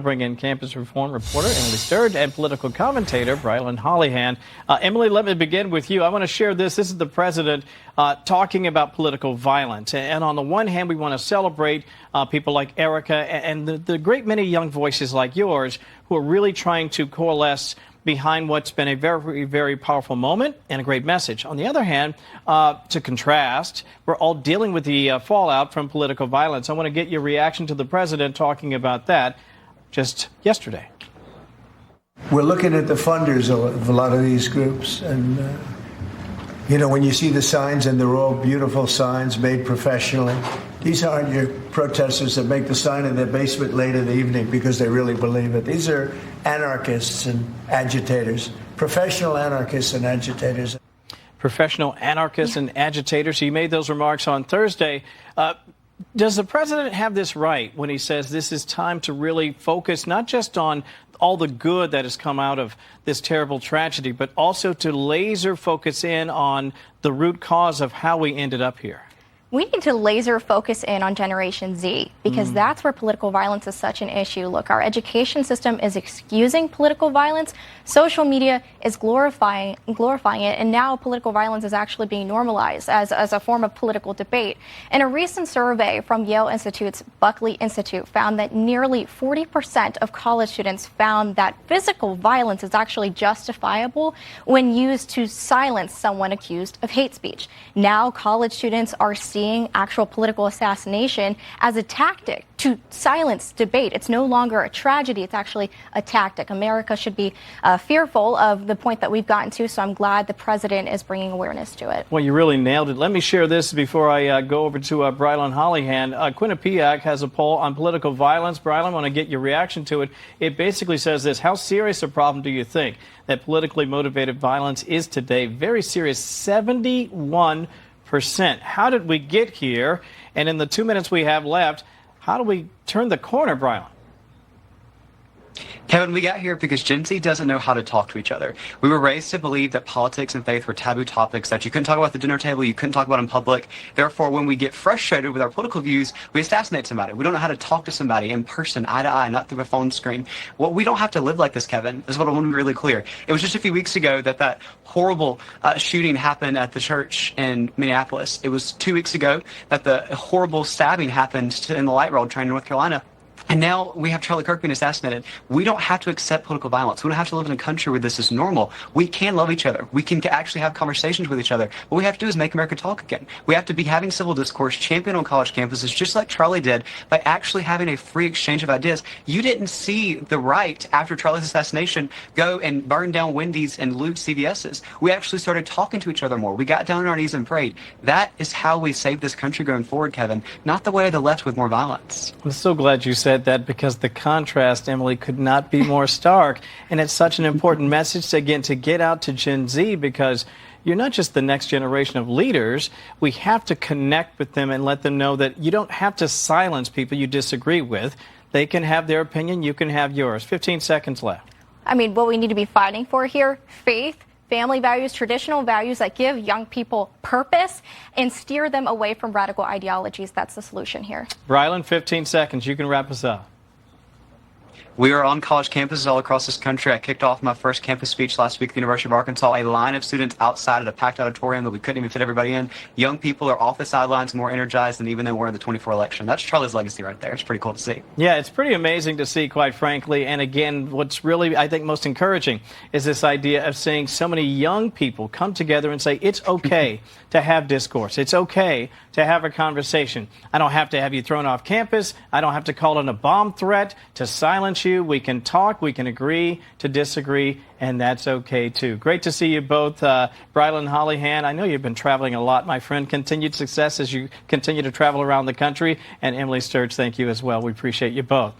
Bring in campus reform reporter Emily Sturge and political commentator Brylan Hollihan. Emily, let me begin with you. I want to share this. This is the president talking about political violence. And on the one hand, we want to celebrate people like Erica and the great many young voices like yours who are really trying to coalesce behind what's been a very, very powerful moment and a great message. On the other hand, to contrast, we're all dealing with the fallout from political violence. I want to get your reaction to the president talking about that just yesterday. We're looking at the funders of a lot of these groups, and when you see the signs, and they're all beautiful signs made professionally, these aren't your protesters that make the sign in their basement late in the evening because they really believe it. These are anarchists and agitators, professional anarchists and agitators. Professional anarchists and agitators. He made those remarks on Thursday. Does the president have this right when he says this is time to really focus not just on all the good that has come out of this terrible tragedy, but also to laser focus in on the root cause of how we ended up here? We need to laser focus in on Generation Z because that's where political violence is such an issue. Look, our education system is excusing political violence. Social media is glorifying it. And now political violence is actually being normalized as a form of political debate. And a recent survey from Yale Institute's Buckley Institute found that nearly 40% of college students found that physical violence is actually justifiable when used to silence someone accused of hate speech. Now college students are seeing actual political assassination as a tactic to silence debate. It's no longer a tragedy. It's actually a tactic. America should be fearful of the point that we've gotten to, so I'm glad the president is bringing awareness to it. Well, you really nailed it. Let me share this before I go over to Brylan Hollihan. Quinnipiac has a poll on political violence. Brylan, I want to get your reaction to it. It basically says this: how serious a problem do you think that politically motivated violence is today? Very serious, 71%. How did we get here? And in the 2 minutes we have left, how do we turn the corner, Brylan? Kevin, we got here because Gen Z doesn't know how to talk to each other. We were raised to believe that politics and faith were taboo topics that you couldn't talk about at the dinner table, you couldn't talk about in public. Therefore, when we get frustrated with our political views, we assassinate somebody. We don't know how to talk to somebody in person, eye to eye, not through a phone screen. Well, we don't have to live like this, Kevin. This is what I want to be really clear. It was just a few weeks ago that horrible shooting happened at the church in Minneapolis. It was 2 weeks ago that the horrible stabbing happened in the light rail train in North Carolina. And now we have Charlie Kirk being assassinated. We don't have to accept political violence. We don't have to live in a country where this is normal. We can love each other. We can actually have conversations with each other. What we have to do is make America talk again. We have to be having civil discourse, champion on college campuses, just like Charlie did, by actually having a free exchange of ideas. You didn't see the right, after Charlie's assassination, go and burn down Wendy's and loot CVS's. We actually started talking to each other more. We got down on our knees and prayed. That is how we save this country going forward, Kevin, not the way of the left with more violence. I'm so glad you said that, because the contrast, Emily, could not be more stark. And it's such an important message to get out to Gen Z, because you're not just the next generation of leaders. We have to connect with them and let them know that you don't have to silence people you disagree with. They can have their opinion. You can have yours. 15 seconds left. I mean, what we need to be fighting for here, faith, family values, traditional values that give young people purpose and steer them away from radical ideologies. That's the solution here. Brylan, 15 seconds. You can wrap us up. We are on college campuses all across this country. I kicked off my first campus speech last week at the University of Arkansas. A line of students outside at a packed auditorium that we couldn't even fit everybody in. Young people are off the sidelines, more energized than even they were in the 24 election. That's Charlie's legacy right there. It's pretty cool to see. Yeah, it's pretty amazing to see, quite frankly. And again, what's really, I think, most encouraging is this idea of seeing so many young people come together and say it's okay to have discourse. It's okay to have a conversation. I don't have to have you thrown off campus. I don't have to call in a bomb threat to silence you. We can talk, we can agree to disagree, and that's okay too. Great to see you both. Brylan Hollihan, I know you've been traveling a lot, my friend. Continued success as you continue to travel around the country. And Emily Sturge, thank you as well. We appreciate you both.